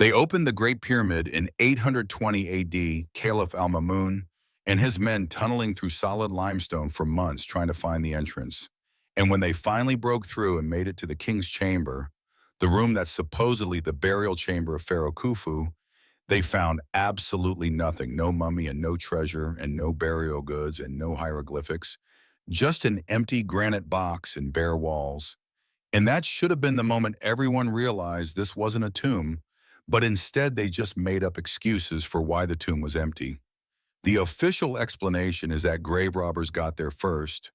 They opened the Great Pyramid in 820 AD, Caliph al-Ma'mun and his men tunneling through solid limestone for months trying to find the entrance. And when they finally broke through and made it to the king's chamber, the room that's supposedly the burial chamber of Pharaoh Khufu, they found absolutely nothing. No mummy and no treasure and no burial goods and no hieroglyphics. Just an empty granite box and bare walls. And that should have been the moment everyone realized this wasn't a tomb, but instead they just made up excuses for why the tomb was empty. The official explanation is that grave robbers got there first,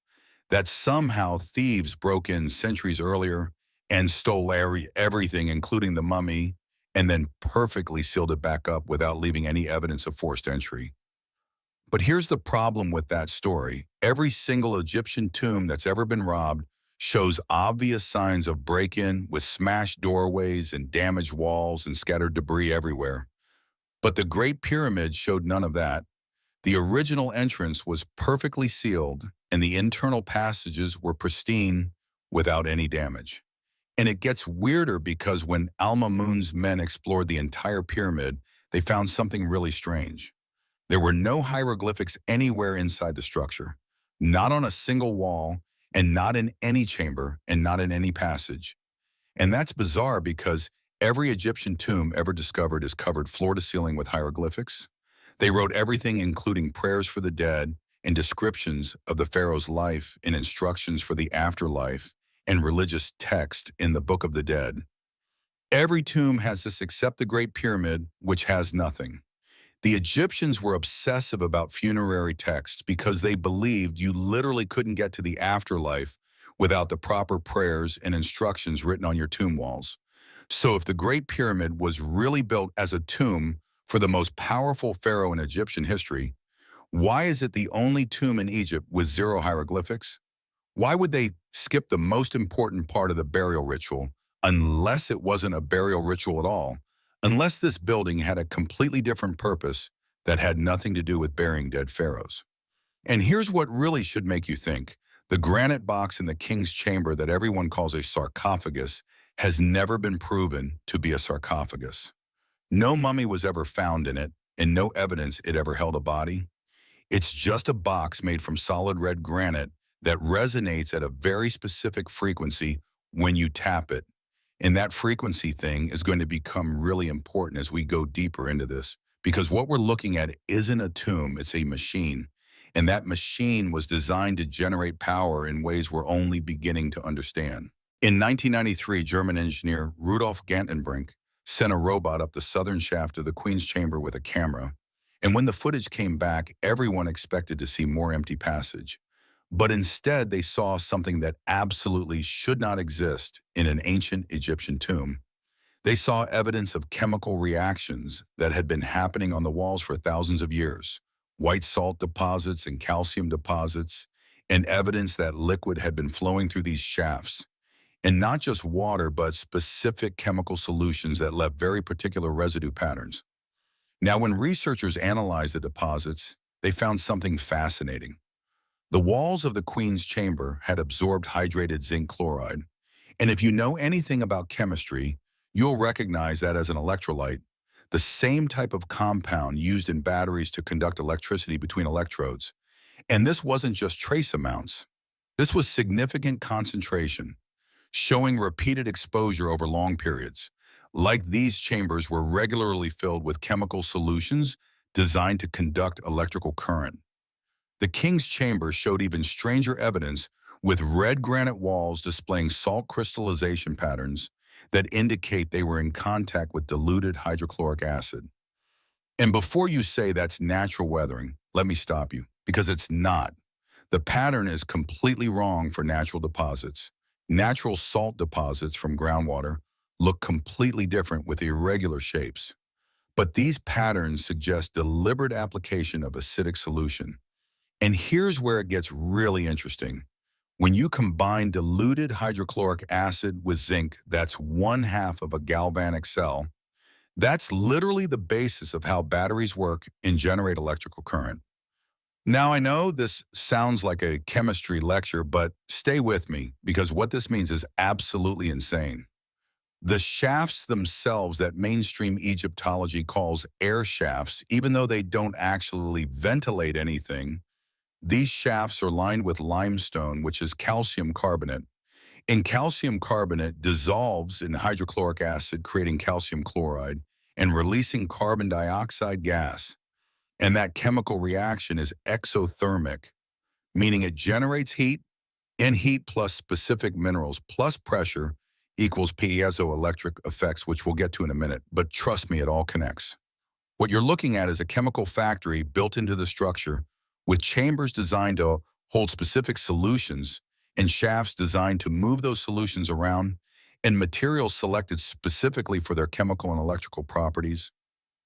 that somehow thieves broke in centuries earlier and stole everything, including the mummy, and then perfectly sealed it back up without leaving any evidence of forced entry. But here's the problem with that story. Every single Egyptian tomb that's ever been robbed shows obvious signs of break-in with smashed doorways and damaged walls and scattered debris everywhere. But the Great Pyramid showed none of that. The original entrance was perfectly sealed and the internal passages were pristine without any damage. And it gets weirder because when Al-Mamun's men explored the entire pyramid, they found something really strange. There were no hieroglyphics anywhere inside the structure, not on a single wall, and not in any chamber, and not in any passage. And that's bizarre because every Egyptian tomb ever discovered is covered floor to ceiling with hieroglyphics. They wrote everything including prayers for the dead and descriptions of the pharaoh's life and instructions for the afterlife and religious text in the Book of the Dead. Every tomb has this except the Great Pyramid, which has nothing. The Egyptians were obsessive about funerary texts because they believed you literally couldn't get to the afterlife without the proper prayers and instructions written on your tomb walls. So if the Great Pyramid was really built as a tomb for the most powerful pharaoh in Egyptian history, why is it the only tomb in Egypt with zero hieroglyphics? Why would they skip the most important part of the burial ritual unless it wasn't a burial ritual at all? Unless this building had a completely different purpose that had nothing to do with burying dead pharaohs. And here's what really should make you think. The granite box in the king's chamber that everyone calls a sarcophagus has never been proven to be a sarcophagus. No mummy was ever found in it, and no evidence it ever held a body. It's just a box made from solid red granite that resonates at a very specific frequency when you tap it. And that frequency thing is going to become really important as we go deeper into this, because what we're looking at isn't a tomb, it's a machine. And that machine was designed to generate power in ways we're only beginning to understand. In 1993, German engineer Rudolf Gantenbrink sent a robot up the southern shaft of the Queen's Chamber with a camera. And when the footage came back, everyone expected to see more empty passage. But instead, they saw something that absolutely should not exist in an ancient Egyptian tomb. They saw evidence of chemical reactions that had been happening on the walls for thousands of years. White salt deposits and calcium deposits, and evidence that liquid had been flowing through these shafts. And not just water, but specific chemical solutions that left very particular residue patterns. Now, when researchers analyzed the deposits, they found something fascinating. The walls of the Queen's Chamber had absorbed hydrated zinc chloride. And if you know anything about chemistry, you'll recognize that as an electrolyte, the same type of compound used in batteries to conduct electricity between electrodes. And this wasn't just trace amounts. This was significant concentration, showing repeated exposure over long periods. Like these chambers were regularly filled with chemical solutions designed to conduct electrical current. The king's chamber showed even stranger evidence, with red granite walls displaying salt crystallization patterns that indicate they were in contact with diluted hydrochloric acid. And before you say that's natural weathering, let me stop you, because it's not. The pattern is completely wrong for natural deposits. Natural salt deposits from groundwater look completely different with irregular shapes. But these patterns suggest deliberate application of acidic solution. And here's where it gets really interesting. When you combine diluted hydrochloric acid with zinc, that's 1/2 of a galvanic cell. That's literally the basis of how batteries work and generate electrical current. Now, I know this sounds like a chemistry lecture, but stay with me because what this means is absolutely insane. The shafts themselves that mainstream Egyptology calls air shafts, even though they don't actually ventilate anything, these shafts are lined with limestone, which is calcium carbonate. And calcium carbonate dissolves in hydrochloric acid, creating calcium chloride and releasing carbon dioxide gas. And that chemical reaction is exothermic, meaning it generates heat, and heat plus specific minerals plus pressure equals piezoelectric effects, which we'll get to in a minute. But trust me, it all connects. What you're looking at is a chemical factory built into the structure with chambers designed to hold specific solutions and shafts designed to move those solutions around and materials selected specifically for their chemical and electrical properties.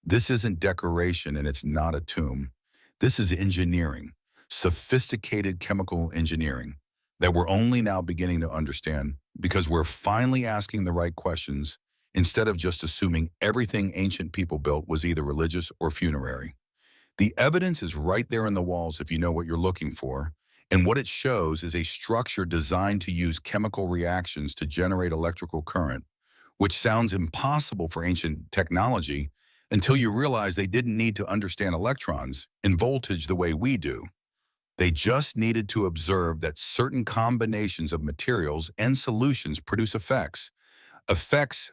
This isn't decoration and it's not a tomb. This is engineering, sophisticated chemical engineering that we're only now beginning to understand because we're finally asking the right questions instead of just assuming everything ancient people built was either religious or funerary. The evidence is right there in the walls if you know what you're looking for, and what it shows is a structure designed to use chemical reactions to generate electrical current, which sounds impossible for ancient technology until you realize they didn't need to understand electrons and voltage the way we do. They just needed to observe that certain combinations of materials and solutions produce effects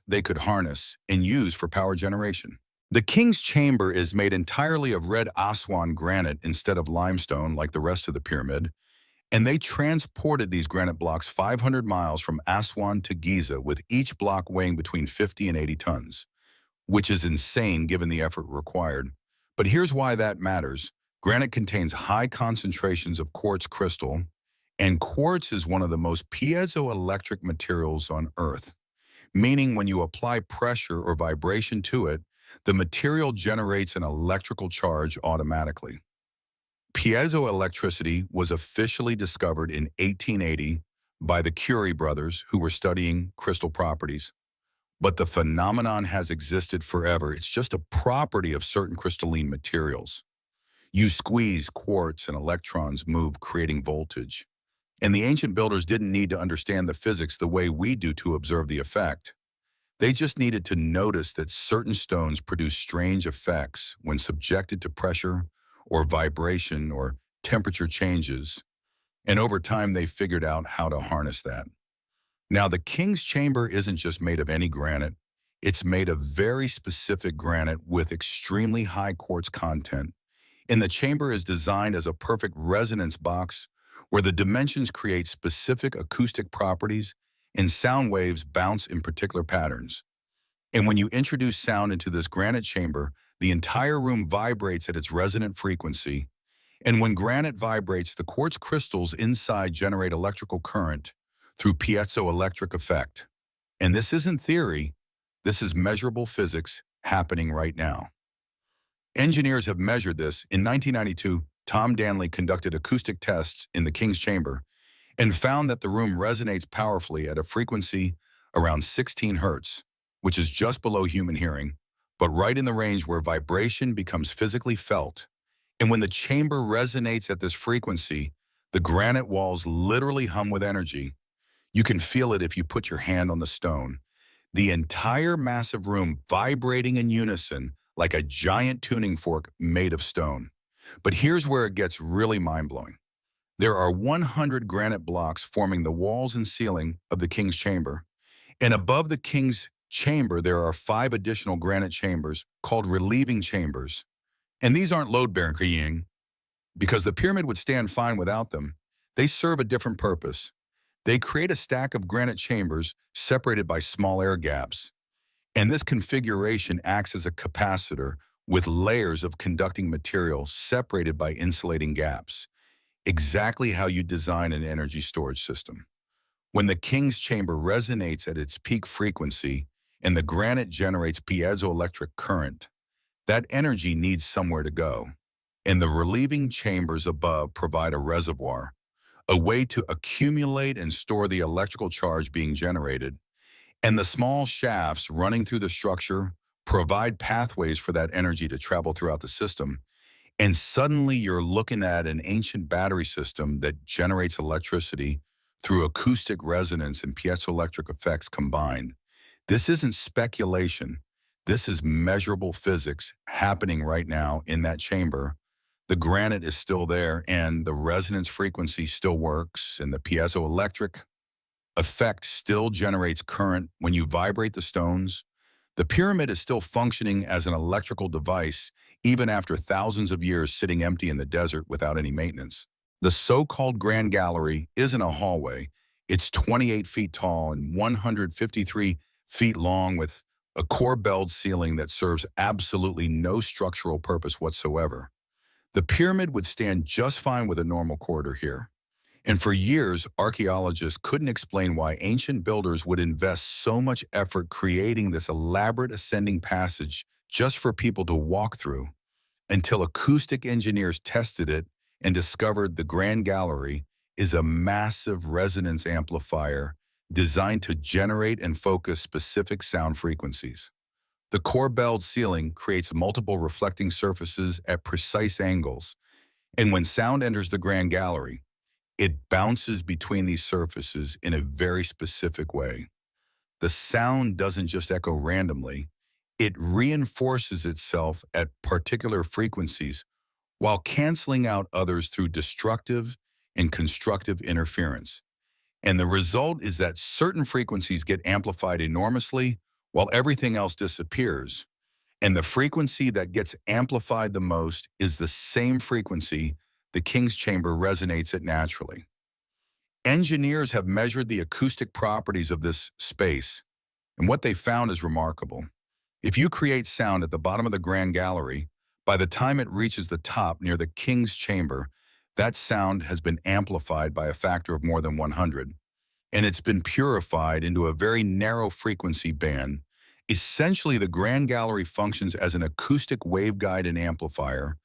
they could harness and use for power generation. The king's chamber is made entirely of red Aswan granite instead of limestone like the rest of the pyramid, and they transported these granite blocks 500 miles from Aswan to Giza with each block weighing between 50 and 80 tons, which is insane given the effort required. But here's why that matters. Granite contains high concentrations of quartz crystal, and quartz is one of the most piezoelectric materials on Earth, meaning when you apply pressure or vibration to it, the material generates an electrical charge automatically. Piezoelectricity was officially discovered in 1880 by the Curie brothers who were studying crystal properties. But the phenomenon has existed forever. It's just a property of certain crystalline materials. You squeeze quartz and electrons move, creating voltage. And the ancient builders didn't need to understand the physics the way we do to observe the effect. They just needed to notice that certain stones produce strange effects when subjected to pressure or vibration or temperature changes. And over time, they figured out how to harness that. Now, the king's chamber isn't just made of any granite. It's made of very specific granite with extremely high quartz content. And the chamber is designed as a perfect resonance box where the dimensions create specific acoustic properties and sound waves bounce in particular patterns. And when you introduce sound into this granite chamber, the entire room vibrates at its resonant frequency. And when granite vibrates, the quartz crystals inside generate electrical current through piezoelectric effect. And this isn't theory, this is measurable physics happening right now. Engineers have measured this. In 1992, Tom Danley conducted acoustic tests in the King's Chamber and found that the room resonates powerfully at a frequency around 16 hertz, which is just below human hearing, but right in the range where vibration becomes physically felt. And when the chamber resonates at this frequency, the granite walls literally hum with energy. You can feel it if you put your hand on the stone. The entire massive room vibrating in unison like a giant tuning fork made of stone. But here's where it gets really mind-blowing. There are 100 granite blocks forming the walls and ceiling of the king's chamber. And above the king's chamber, there are 5 additional granite chambers called relieving chambers. And these aren't load-bearing because the pyramid would stand fine without them. They serve a different purpose. They create a stack of granite chambers separated by small air gaps. And this configuration acts as a capacitor with layers of conducting material separated by insulating gaps, exactly how you design an energy storage system. When the king's chamber resonates at its peak frequency and the granite generates piezoelectric current, that energy needs somewhere to go. And the relieving chambers above provide a reservoir, a way to accumulate and store the electrical charge being generated. And the small shafts running through the structure provide pathways for that energy to travel throughout the system. And suddenly you're looking at an ancient battery system that generates electricity through acoustic resonance and piezoelectric effects combined. This isn't speculation. This is measurable physics happening right now in that chamber. The granite is still there, and the resonance frequency still works, and the piezoelectric effect still generates current when you vibrate the stones. The pyramid is still functioning as an electrical device, even after thousands of years sitting empty in the desert without any maintenance. The so-called Grand Gallery isn't a hallway. It's 28 feet tall and 153 feet long with a core-belled ceiling that serves absolutely no structural purpose whatsoever. The pyramid would stand just fine with a normal corridor here. And for years, archaeologists couldn't explain why ancient builders would invest so much effort creating this elaborate ascending passage just for people to walk through, until acoustic engineers tested it and discovered the Grand Gallery is a massive resonance amplifier designed to generate and focus specific sound frequencies. The core-belled ceiling creates multiple reflecting surfaces at precise angles, and when sound enters the Grand Gallery, it bounces between these surfaces in a very specific way. The sound doesn't just echo randomly, it reinforces itself at particular frequencies while canceling out others through destructive and constructive interference. And the result is that certain frequencies get amplified enormously while everything else disappears. And the frequency that gets amplified the most is the same frequency the King's Chamber resonates at naturally. Engineers have measured the acoustic properties of this space, and what they found is remarkable. If you create sound at the bottom of the Grand Gallery, by the time it reaches the top near the King's Chamber, that sound has been amplified by a factor of more than 100, and it's been purified into a very narrow frequency band. Essentially, the Grand Gallery functions as an acoustic waveguide and amplifier,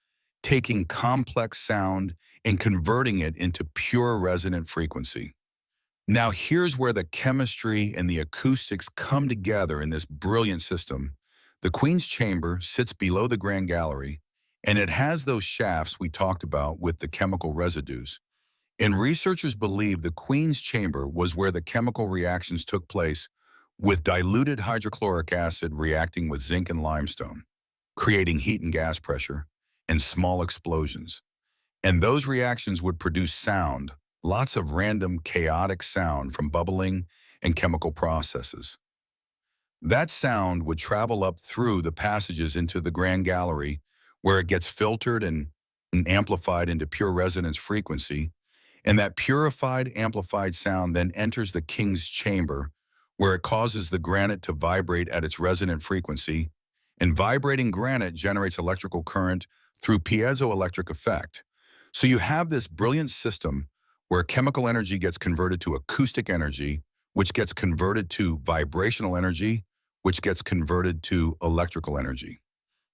taking complex sound and converting it into pure resonant frequency. Now here's where the chemistry and the acoustics come together in this brilliant system. The Queen's Chamber sits below the Grand Gallery, and it has those shafts we talked about with the chemical residues. And researchers believe the Queen's Chamber was where the chemical reactions took place, with diluted hydrochloric acid reacting with zinc and limestone, creating heat and gas pressure and small explosions. And those reactions would produce sound, lots of random chaotic sound from bubbling and chemical processes. That sound would travel up through the passages into the Grand Gallery, where it gets filtered and amplified into pure resonance frequency, and that purified, amplified sound then enters the King's Chamber, where it causes the granite to vibrate at its resonant frequency, and vibrating granite generates electrical current through piezoelectric effect. So you have this brilliant system where chemical energy gets converted to acoustic energy, which gets converted to vibrational energy, which gets converted to electrical energy.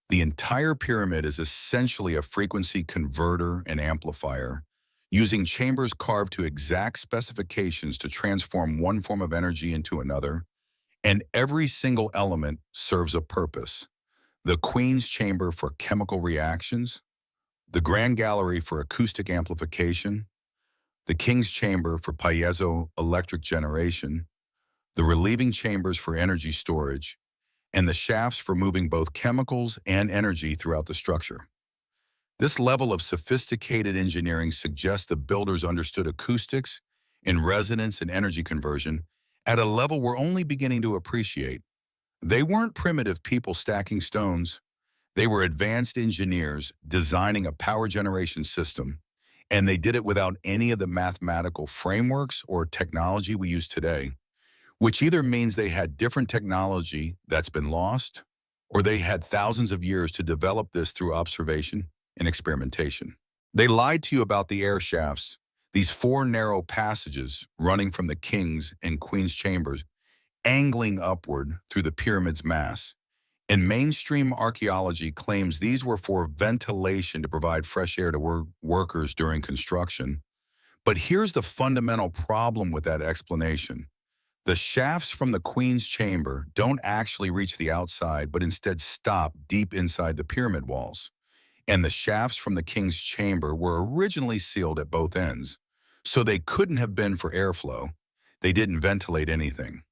The entire pyramid is essentially a frequency converter and amplifier, using chambers carved to exact specifications to transform one form of energy into another, and every single element serves a purpose. The Queen's Chamber for chemical reactions, the Grand Gallery for acoustic amplification, the King's Chamber for piezoelectric generation, the relieving chambers for energy storage, and the shafts for moving both chemicals and energy throughout the structure. This level of sophisticated engineering suggests the builders understood acoustics and resonance and energy conversion at a level we're only beginning to appreciate. They weren't primitive people stacking stones. They were advanced engineers designing a power generation system, and they did it without any of the mathematical frameworks or technology we use today, which either means they had different technology that's been lost, or they had thousands of years to develop this through observation and experimentation. They lied to you about the air shafts, these four narrow passages running from the King's and Queen's chambers, angling upward through the pyramid's mass. And mainstream archaeology claims these were for ventilation to provide fresh air to workers during construction. But here's the fundamental problem with that explanation. The shafts from the Queen's Chamber don't actually reach the outside, but instead stop deep inside the pyramid walls. And the shafts from the King's Chamber were originally sealed at both ends, so they couldn't have been for airflow. They didn't ventilate anything.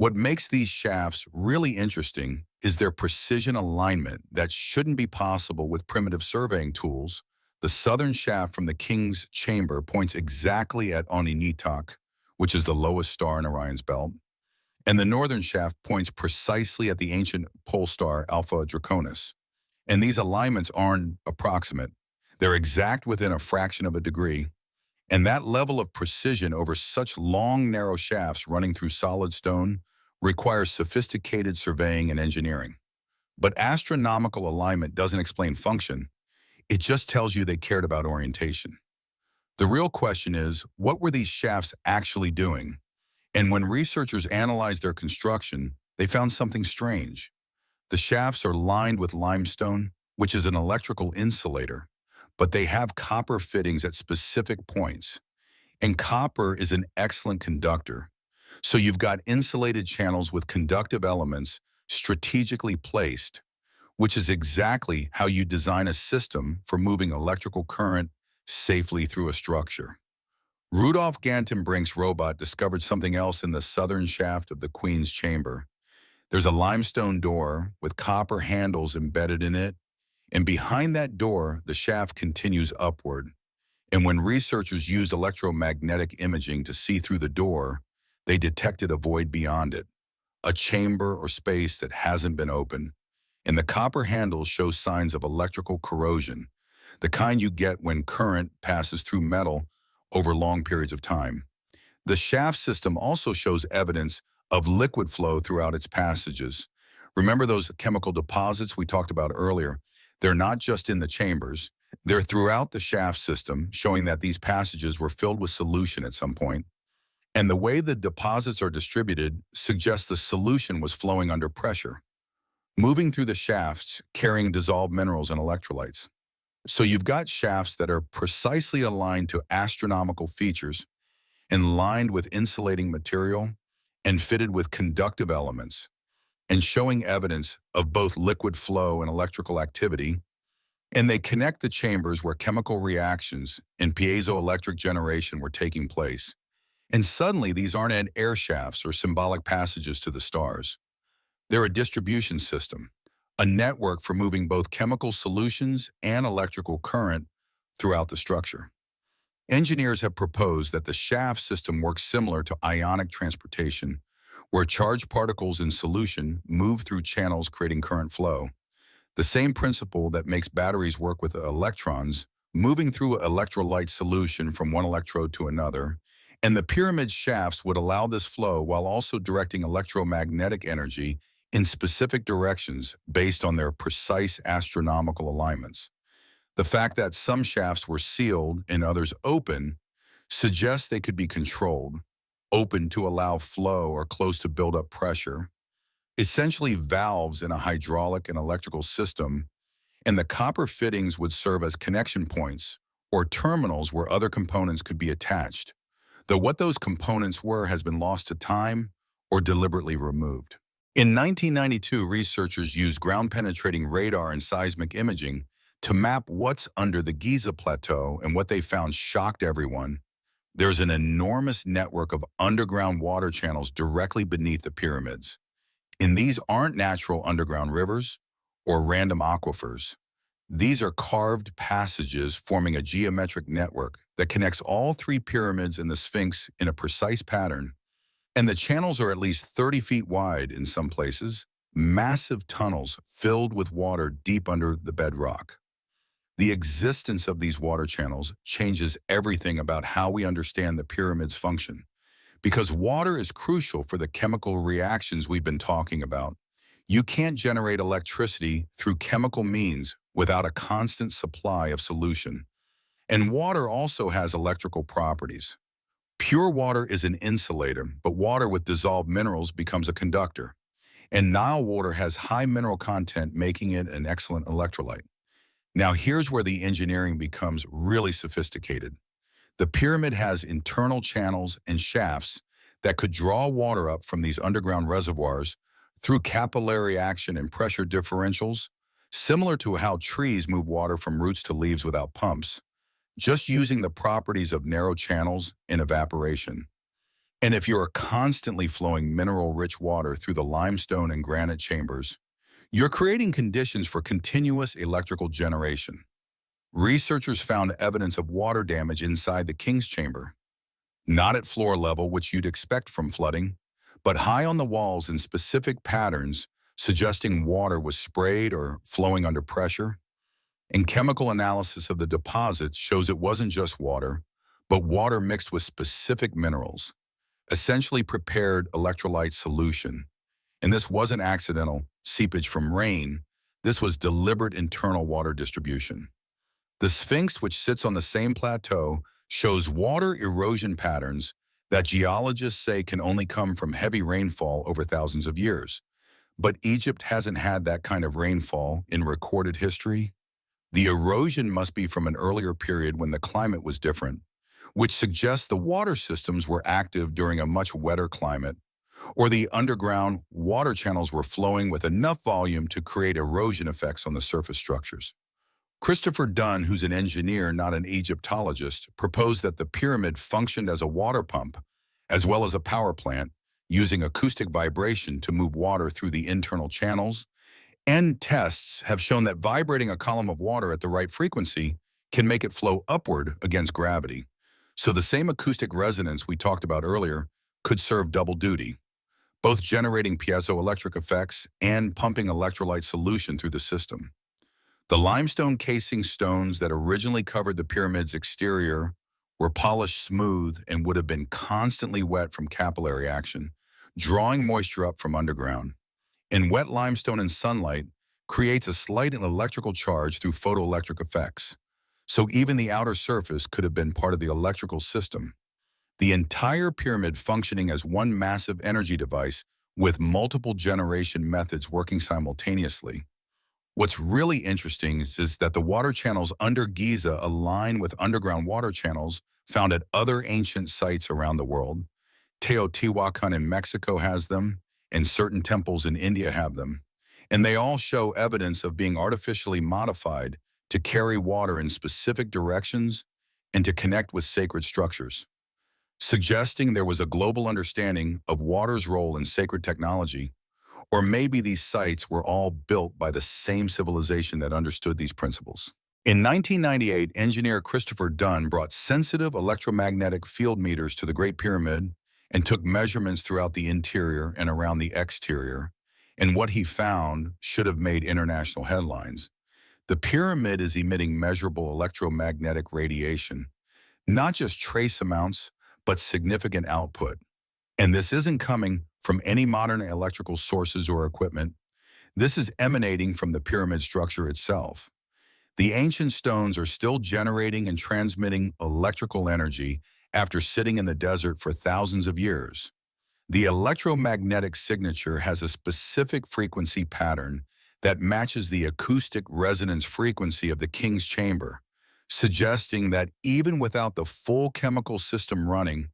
What makes these shafts really interesting is their precision alignment that shouldn't be possible with primitive surveying tools. The southern shaft from the King's Chamber points exactly at Oninitak, which is the lowest star in Orion's belt, and the northern shaft points precisely at the ancient pole star Alpha Draconis. And these alignments aren't approximate. They're exact within a fraction of a degree. And that level of precision over such long, narrow shafts running through solid stone requires sophisticated surveying and engineering. But astronomical alignment doesn't explain function. It just tells you they cared about orientation. The real question is, what were these shafts actually doing? And when researchers analyzed their construction, they found something strange. The shafts are lined with limestone, which is an electrical insulator, but they have copper fittings at specific points. And copper is an excellent conductor. So you've got insulated channels with conductive elements strategically placed, which is exactly how you design a system for moving electrical current safely through a structure. Rudolf Gantenbrink's robot discovered something else in the southern shaft of the Queen's Chamber. There's a limestone door with copper handles embedded in it, and behind that door, the shaft continues upward. And when researchers used electromagnetic imaging to see through the door, they detected a void beyond it, a chamber or space that hasn't been opened. And the copper handles show signs of electrical corrosion, the kind you get when current passes through metal over long periods of time. The shaft system also shows evidence of liquid flow throughout its passages. Remember those chemical deposits we talked about earlier? They're not just in the chambers. They're throughout the shaft system, showing that these passages were filled with solution at some point. And the way the deposits are distributed suggests the solution was flowing under pressure, moving through the shafts, carrying dissolved minerals and electrolytes. So you've got shafts that are precisely aligned to astronomical features and lined with insulating material and fitted with conductive elements, and showing evidence of both liquid flow and electrical activity. And they connect the chambers where chemical reactions and piezoelectric generation were taking place. And suddenly, these aren't air shafts or symbolic passages to the stars. They're a distribution system, a network for moving both chemical solutions and electrical current throughout the structure. Engineers have proposed that the shaft system works similar to ionic transportation, where charged particles in solution move through channels creating current flow. The same principle that makes batteries work with electrons moving through electrolyte solution from one electrode to another, and the pyramid shafts would allow this flow while also directing electromagnetic energy in specific directions based on their precise astronomical alignments. The fact that some shafts were sealed and others open suggests they could be controlled, open to allow flow or closed to build up pressure, essentially valves in a hydraulic and electrical system, and the copper fittings would serve as connection points or terminals where other components could be attached, though what those components were has been lost to time or deliberately removed. In 1992, researchers used ground-penetrating radar and seismic imaging to map what's under the Giza plateau, and what they found shocked everyone. There's an enormous network of underground water channels directly beneath the pyramids. And these aren't natural underground rivers or random aquifers. These are carved passages forming a geometric network that connects all three pyramids and the Sphinx in a precise pattern. And the channels are at least 30 feet wide in some places, massive tunnels filled with water deep under the bedrock. The existence of these water channels changes everything about how we understand the pyramid's function, because water is crucial for the chemical reactions we've been talking about. You can't generate electricity through chemical means without a constant supply of solution. And water also has electrical properties. Pure water is an insulator, but water with dissolved minerals becomes a conductor. And Nile water has high mineral content, making it an excellent electrolyte. Now here's where the engineering becomes really sophisticated. The pyramid has internal channels and shafts that could draw water up from these underground reservoirs through capillary action and pressure differentials, similar to how trees move water from roots to leaves without pumps, just using the properties of narrow channels and evaporation. And if you are constantly flowing mineral-rich water through the limestone and granite chambers, you're creating conditions for continuous electrical generation. Researchers found evidence of water damage inside the King's Chamber, not at floor level, which you'd expect from flooding, but high on the walls in specific patterns, suggesting water was sprayed or flowing under pressure. And chemical analysis of the deposits shows it wasn't just water, but water mixed with specific minerals, essentially prepared electrolyte solution. And this wasn't accidental seepage from rain. This was deliberate internal water distribution. The Sphinx, which sits on the same plateau, shows water erosion patterns that geologists say can only come from heavy rainfall over thousands of years. But Egypt hasn't had that kind of rainfall in recorded history. The erosion must be from an earlier period when the climate was different, which suggests the water systems were active during a much wetter climate, or the underground water channels were flowing with enough volume to create erosion effects on the surface structures. Christopher Dunn, who's an engineer, not an Egyptologist, proposed that the pyramid functioned as a water pump, as well as a power plant, using acoustic vibration to move water through the internal channels. And tests have shown that vibrating a column of water at the right frequency can make it flow upward against gravity. So the same acoustic resonance we talked about earlier could serve double duty, both generating piezoelectric effects and pumping electrolyte solution through the system. The limestone casing stones that originally covered the pyramid's exterior were polished smooth and would have been constantly wet from capillary action, drawing moisture up from underground. And wet limestone in sunlight creates a slight electrical charge through photoelectric effects. So even the outer surface could have been part of the electrical system. The entire pyramid functioning as one massive energy device with multiple generation methods working simultaneously. What's really interesting is that the water channels under Giza align with underground water channels found at other ancient sites around the world. Teotihuacan in Mexico has them, and certain temples in India have them. And they all show evidence of being artificially modified to carry water in specific directions and to connect with sacred structures, suggesting there was a global understanding of water's role in sacred technology. Or maybe these sites were all built by the same civilization that understood these principles. In 1998, engineer Christopher Dunn brought sensitive electromagnetic field meters to the Great Pyramid and took measurements throughout the interior and around the exterior. And what he found should have made international headlines. The pyramid is emitting measurable electromagnetic radiation, not just trace amounts, but significant output. And this isn't coming from any modern electrical sources or equipment. This is emanating from the pyramid structure itself. The ancient stones are still generating and transmitting electrical energy after sitting in the desert for thousands of years. The electromagnetic signature has a specific frequency pattern that matches the acoustic resonance frequency of the King's Chamber, suggesting that even without the full chemical system running,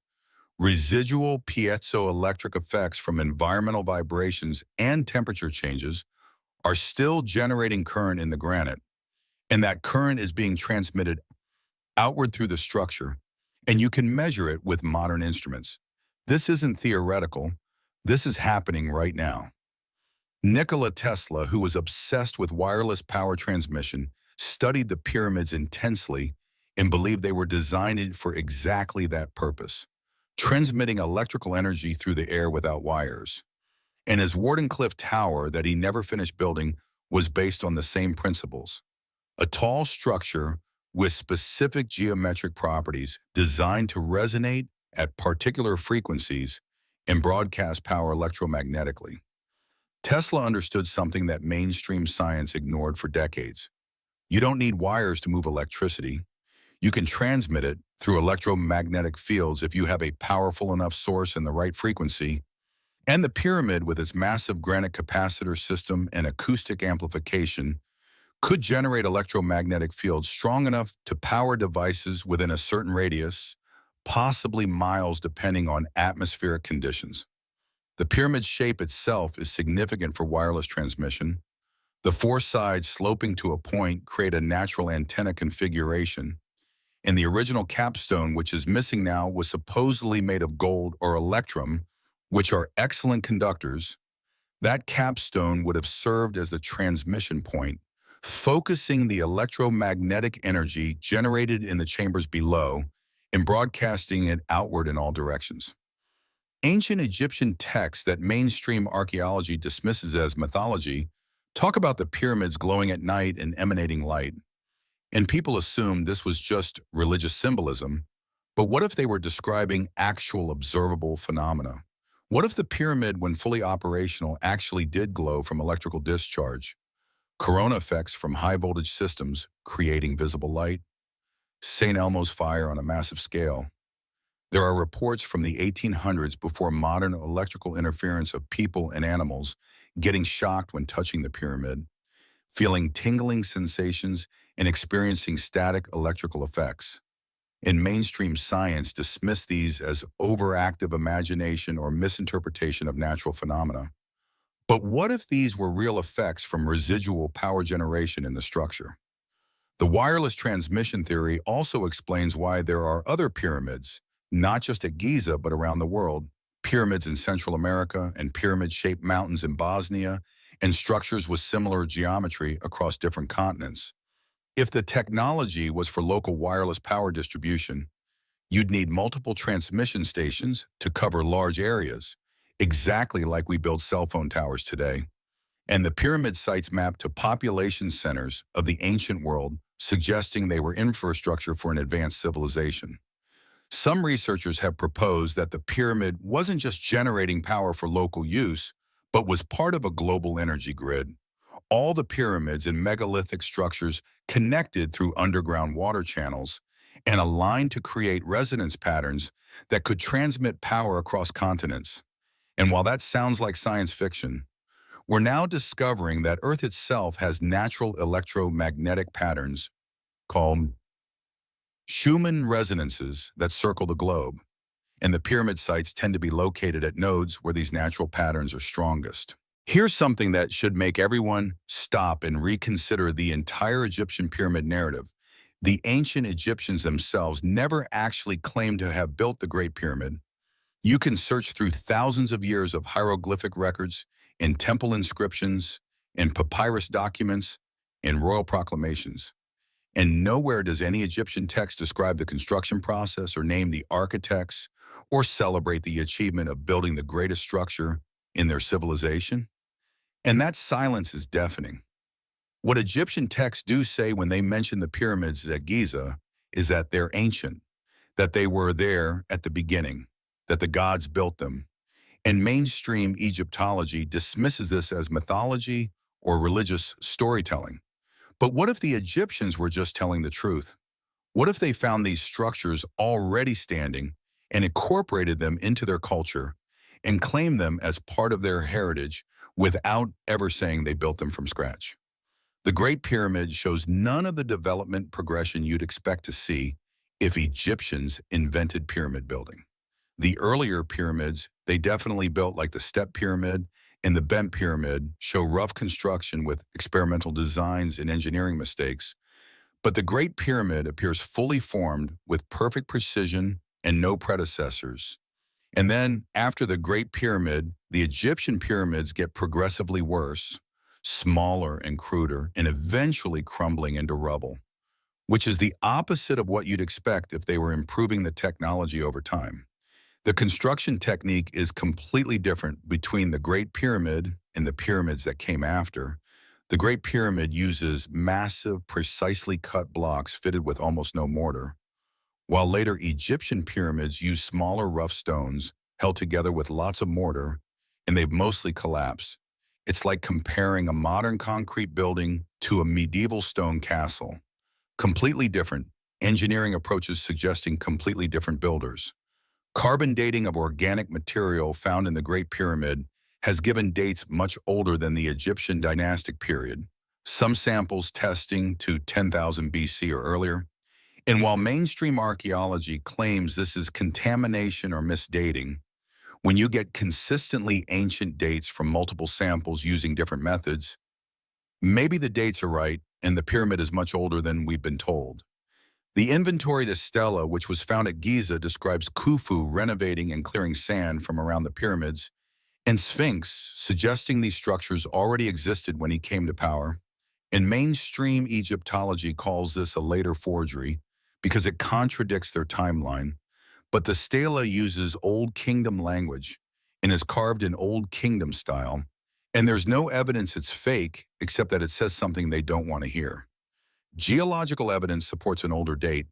residual piezoelectric effects from environmental vibrations and temperature changes are still generating current in the granite, and that current is being transmitted outward through the structure, and you can measure it with modern instruments. This isn't theoretical. This is happening right now. Nikola Tesla, who was obsessed with wireless power transmission, studied the pyramids intensely and believed they were designed for exactly that purpose, transmitting electrical energy through the air without wires. And his Wardenclyffe Tower that he never finished building was based on the same principles. A tall structure with specific geometric properties designed to resonate at particular frequencies and broadcast power electromagnetically. Tesla understood something that mainstream science ignored for decades. You don't need wires to move electricity. You can transmit it through electromagnetic fields if you have a powerful enough source and the right frequency. And the pyramid, with its massive granite capacitor system and acoustic amplification, could generate electromagnetic fields strong enough to power devices within a certain radius, possibly miles depending on atmospheric conditions. The pyramid shape itself is significant for wireless transmission. The four sides sloping to a point create a natural antenna configuration, And the original capstone, which is missing now, was supposedly made of gold or electrum, which are excellent conductors. That capstone would have served as the transmission point, focusing the electromagnetic energy generated in the chambers below and broadcasting it outward in all directions. Ancient Egyptian texts that mainstream archaeology dismisses as mythology talk about the pyramids glowing at night and emanating light. And people assume this was just religious symbolism. But what if they were describing actual observable phenomena? What if the pyramid, when fully operational, actually did glow from electrical discharge? Corona effects from high voltage systems creating visible light? St. Elmo's fire on a massive scale? There are reports from the 1800s before modern electrical interference of people and animals getting shocked when touching the pyramid, feeling tingling sensations, and experiencing static electrical effects. And mainstream science dismiss these as overactive imagination or misinterpretation of natural phenomena. But what if these were real effects from residual power generation in the structure? The wireless transmission theory also explains why there are other pyramids, not just at Giza but around the world, pyramids in Central America and pyramid-shaped mountains in Bosnia, and structures with similar geometry across different continents. If the technology was for local wireless power distribution, you'd need multiple transmission stations to cover large areas, exactly like we build cell phone towers today. And the pyramid sites mapped to population centers of the ancient world, suggesting they were infrastructure for an advanced civilization. Some researchers have proposed that the pyramid wasn't just generating power for local use, but was part of a global energy grid. All the pyramids and megalithic structures connected through underground water channels and aligned to create resonance patterns that could transmit power across continents. And while that sounds like science fiction, we're now discovering that Earth itself has natural electromagnetic patterns called Schumann resonances that circle the globe, and the pyramid sites tend to be located at nodes where these natural patterns are strongest. Here's something that should make everyone stop and reconsider the entire Egyptian pyramid narrative. The ancient Egyptians themselves never actually claimed to have built the Great Pyramid. You can search through thousands of years of hieroglyphic records, in temple inscriptions, in papyrus documents, in royal proclamations. And nowhere does any Egyptian text describe the construction process or name the architects or celebrate the achievement of building the greatest structure in their civilization. And that silence is deafening. What Egyptian texts do say when they mention the pyramids at Giza is that they're ancient, that they were there at the beginning, that the gods built them. And mainstream Egyptology dismisses this as mythology or religious storytelling. But what if the Egyptians were just telling the truth? What if they found these structures already standing and incorporated them into their culture and claimed them as part of their heritage without ever saying they built them from scratch? The Great Pyramid shows none of the development progression you'd expect to see if Egyptians invented pyramid building. The earlier pyramids, they definitely built like the Step Pyramid and the Bent Pyramid, show rough construction with experimental designs and engineering mistakes. But the Great Pyramid appears fully formed with perfect precision and no predecessors. And then, after the Great Pyramid, the Egyptian pyramids get progressively worse, smaller and cruder, and eventually crumbling into rubble, which is the opposite of what you'd expect if they were improving the technology over time. The construction technique is completely different between the Great Pyramid and the pyramids that came after. The Great Pyramid uses massive, precisely cut blocks fitted with almost no mortar, while later Egyptian pyramids use smaller, rough stones held together with lots of mortar, and they've mostly collapsed. It's like comparing a modern concrete building to a medieval stone castle. Completely different, engineering approaches suggesting completely different builders. Carbon dating of organic material found in the Great Pyramid has given dates much older than the Egyptian dynastic period, some samples testing to 10,000 BC or earlier. And while mainstream archaeology claims this is contamination or misdating, when you get consistently ancient dates from multiple samples using different methods, maybe the dates are right and the pyramid is much older than we've been told. The inventory of the stela, which was found at Giza, describes Khufu renovating and clearing sand from around the pyramids, and Sphinx, suggesting these structures already existed when he came to power. And mainstream Egyptology calls this a later forgery because it contradicts their timeline. But the stela uses Old Kingdom language and is carved in Old Kingdom style, and there's no evidence it's fake except that it says something they don't want to hear. Geological evidence supports an older date.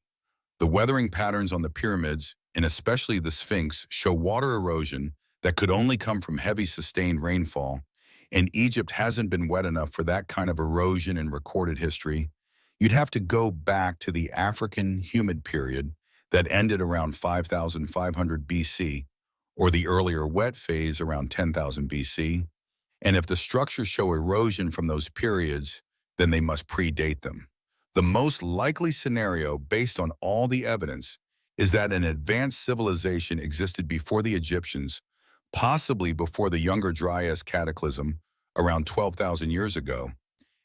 The weathering patterns on the pyramids, and especially the Sphinx, show water erosion that could only come from heavy sustained rainfall, and Egypt hasn't been wet enough for that kind of erosion in recorded history. You'd have to go back to the African humid period that ended around 5,500 BC, or the earlier wet phase around 10,000 BC. And if the structures show erosion from those periods, then they must predate them. The most likely scenario, based on all the evidence, is that an advanced civilization existed before the Egyptians, possibly before the Younger Dryas cataclysm around 12,000 years ago.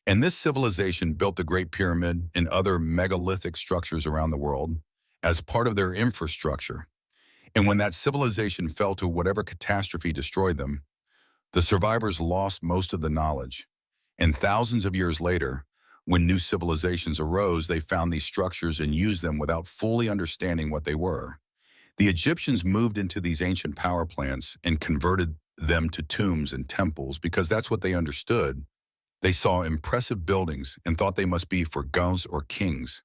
And this civilization built the Great Pyramid and other megalithic structures around the world as part of their infrastructure. And when that civilization fell to whatever catastrophe destroyed them, the survivors lost most of the knowledge. And thousands of years later, when new civilizations arose, they found these structures and used them without fully understanding what they were. The Egyptians moved into these ancient power plants and converted them to tombs and temples because that's what they understood. They saw impressive buildings and thought they must be for gods or kings.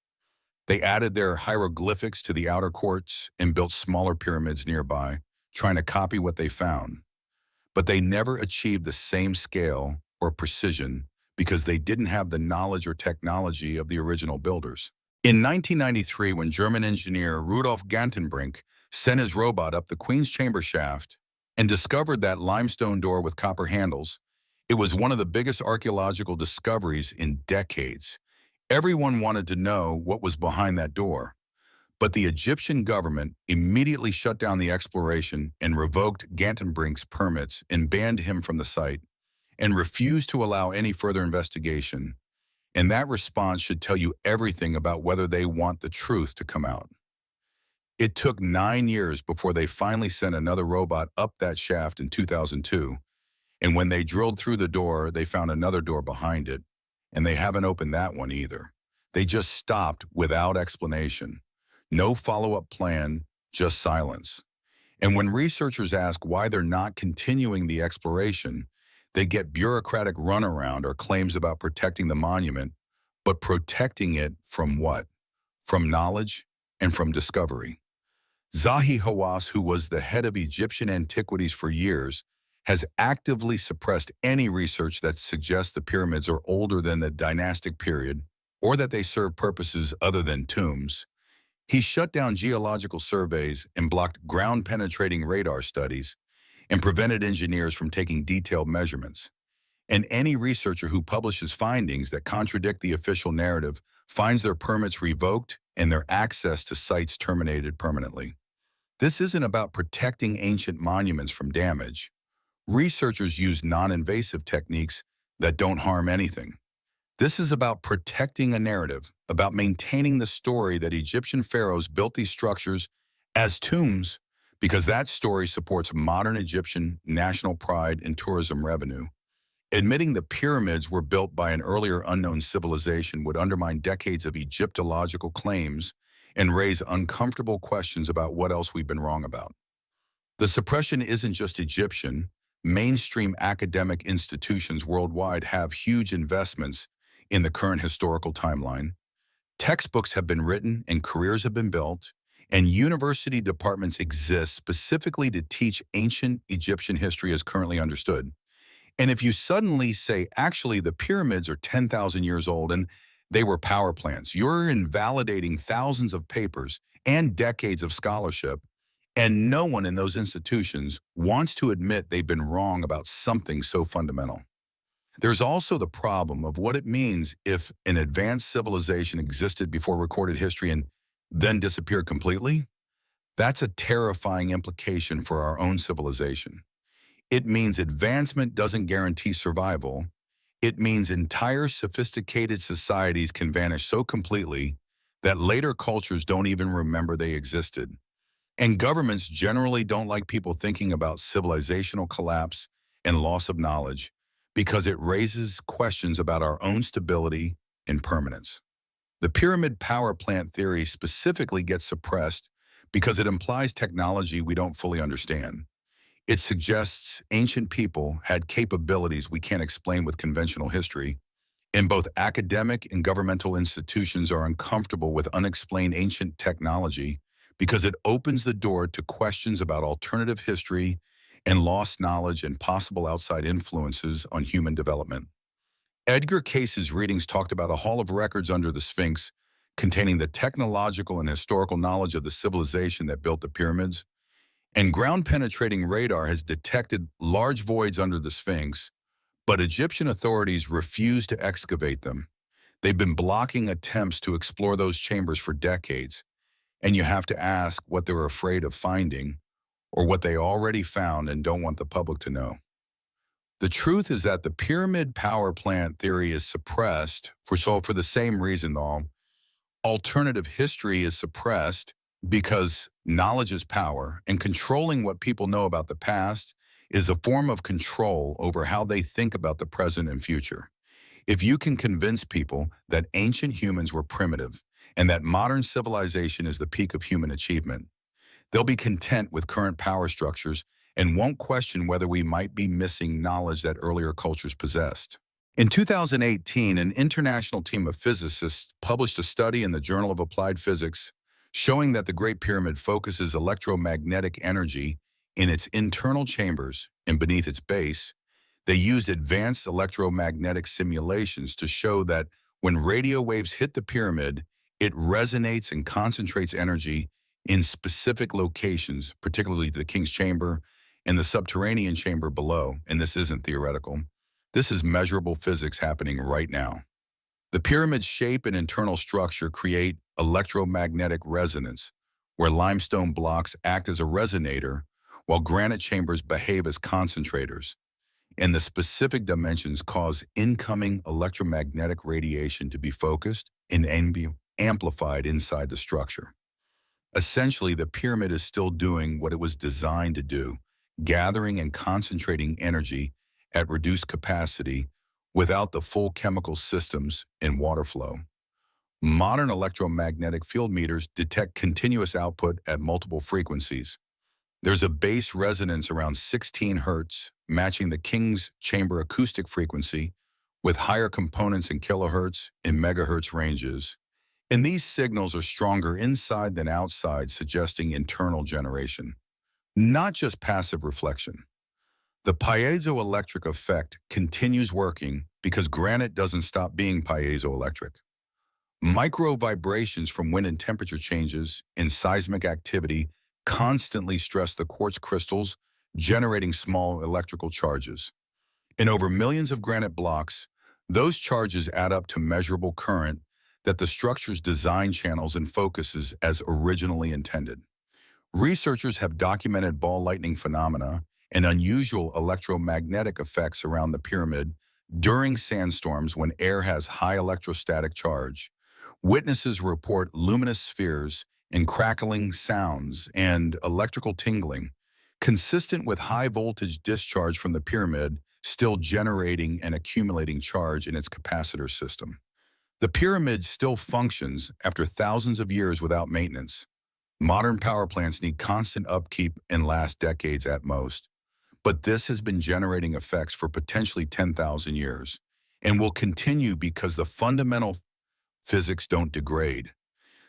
They added their hieroglyphics to the outer courts and built smaller pyramids nearby, trying to copy what they found. But they never achieved the same scale or precision because they didn't have the knowledge or technology of the original builders. In 1993, when German engineer Rudolf Gantenbrink sent his robot up the Queen's Chamber shaft and discovered that limestone door with copper handles, it was one of the biggest archaeological discoveries in decades. Everyone wanted to know what was behind that door. But the Egyptian government immediately shut down the exploration and revoked Gantenbrink's permits and banned him from the site and refused to allow any further investigation. And that response should tell you everything about whether they want the truth to come out. It took 9 years before they finally sent another robot up that shaft in 2002. And when they drilled through the door, they found another door behind it. And they haven't opened that one either. They just stopped without explanation. No follow-up plan, just silence. And when researchers ask why they're not continuing the exploration, they get bureaucratic runaround or claims about protecting the monument, but protecting it from what? From knowledge and from discovery. Zahi Hawass, who was the head of Egyptian antiquities for years, has actively suppressed any research that suggests the pyramids are older than the dynastic period or that they serve purposes other than tombs. He shut down geological surveys and blocked ground-penetrating radar studies and prevented engineers from taking detailed measurements. And any researcher who publishes findings that contradict the official narrative finds their permits revoked and their access to sites terminated permanently. This isn't about protecting ancient monuments from damage. Researchers use non-invasive techniques that don't harm anything. This is about protecting a narrative, about maintaining the story that Egyptian pharaohs built these structures as tombs because that story supports modern Egyptian national pride and tourism revenue. Admitting the pyramids were built by an earlier unknown civilization would undermine decades of Egyptological claims and raise uncomfortable questions about what else we've been wrong about. The suppression isn't just Egyptian. Mainstream academic institutions worldwide have huge investments in the current historical timeline. Textbooks have been written and careers have been built, and university departments exist specifically to teach ancient Egyptian history as currently understood. And if you suddenly say, actually, the pyramids are 10,000 years old and they were power plants, you're invalidating thousands of papers and decades of scholarship, and no one in those institutions wants to admit they've been wrong about something so fundamental. There's also the problem of what it means if an advanced civilization existed before recorded history and then disappeared completely. That's a terrifying implication for our own civilization. It means advancement doesn't guarantee survival. It means entire sophisticated societies can vanish so completely that later cultures don't even remember they existed. And governments generally don't like people thinking about civilizational collapse and loss of knowledge because it raises questions about our own stability and permanence. The pyramid power plant theory specifically gets suppressed because it implies technology we don't fully understand. It suggests ancient people had capabilities we can't explain with conventional history, and both academic and governmental institutions are uncomfortable with unexplained ancient technology because it opens the door to questions about alternative history and lost knowledge and possible outside influences on human development. Edgar Case's readings talked about a hall of records under the Sphinx containing the technological and historical knowledge of the civilization that built the pyramids, and ground-penetrating radar has detected large voids under the Sphinx, but Egyptian authorities refuse to excavate them. They've been blocking attempts to explore those chambers for decades, and you have to ask what they're afraid of finding or what they already found and don't want the public to know. The truth is that the pyramid power plant theory is suppressed for the same reason, though. Alternative history is suppressed because knowledge is power, and controlling what people know about the past is a form of control over how they think about the present and future. If you can convince people that ancient humans were primitive and that modern civilization is the peak of human achievement, they'll be content with current power structures and won't question whether we might be missing knowledge that earlier cultures possessed. In 2018, an international team of physicists published a study in the Journal of Applied Physics showing that the Great Pyramid focuses electromagnetic energy in its internal chambers and beneath its base. They used advanced electromagnetic simulations to show that when radio waves hit the pyramid, it resonates and concentrates energy in specific locations, particularly the King's Chamber and the subterranean chamber below, and this isn't theoretical. This is measurable physics happening right now. The pyramid's shape and internal structure create electromagnetic resonance, where limestone blocks act as a resonator, while granite chambers behave as concentrators, and the specific dimensions cause incoming electromagnetic radiation to be focused and amplified inside the structure. Essentially, the pyramid is still doing what it was designed to do, gathering and concentrating energy at reduced capacity without the full chemical systems and water flow. Modern electromagnetic field meters detect continuous output at multiple frequencies. There's a base resonance around 16 Hz, matching the King's Chamber acoustic frequency, with higher components in kilohertz and megahertz ranges. And these signals are stronger inside than outside, suggesting internal generation, not just passive reflection. The piezoelectric effect continues working because granite doesn't stop being piezoelectric. Micro vibrations from wind and temperature changes and seismic activity constantly stress the quartz crystals, generating small electrical charges. And over millions of granite blocks, those charges add up to measurable current that the structure's design channels and focuses as originally intended. Researchers have documented ball lightning phenomena and unusual electromagnetic effects around the pyramid during sandstorms when air has high electrostatic charge. Witnesses report luminous spheres and crackling sounds and electrical tingling, consistent with high voltage discharge from the pyramid still generating and accumulating charge in its capacitor system. The pyramid still functions after thousands of years without maintenance. Modern power plants need constant upkeep and last decades at most. But this has been generating effects for potentially 10,000 years and will continue because the fundamental physics don't degrade.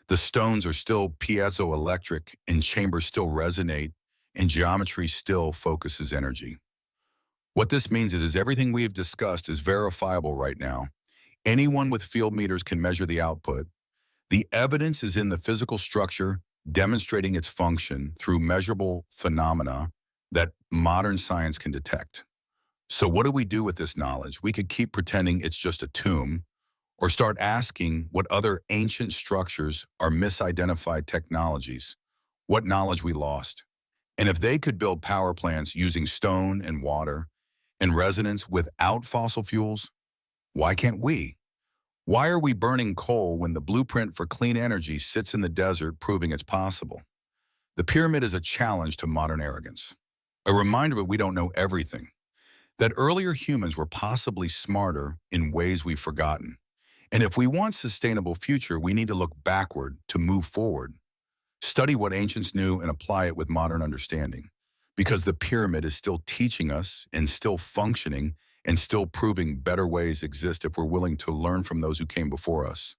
The stones are still piezoelectric and chambers still resonate and geometry still focuses energy. What this means is everything we have discussed is verifiable right now. Anyone with field meters can measure the output. The evidence is in the physical structure demonstrating its function through measurable phenomena that modern science can detect. So what do we do with this knowledge? We could keep pretending it's just a tomb, or start asking what other ancient structures are misidentified technologies, what knowledge we lost. And if they could build power plants using stone and water and resonance without fossil fuels, why can't we? Why are we burning coal when the blueprint for clean energy sits in the desert proving it's possible? The pyramid is a challenge to modern arrogance. A reminder that we don't know everything, that earlier humans were possibly smarter in ways we've forgotten. And if we want a sustainable future, we need to look backward to move forward. Study what ancients knew and apply it with modern understanding. Because the pyramid is still teaching us and still functioning and still proving better ways exist if we're willing to learn from those who came before us.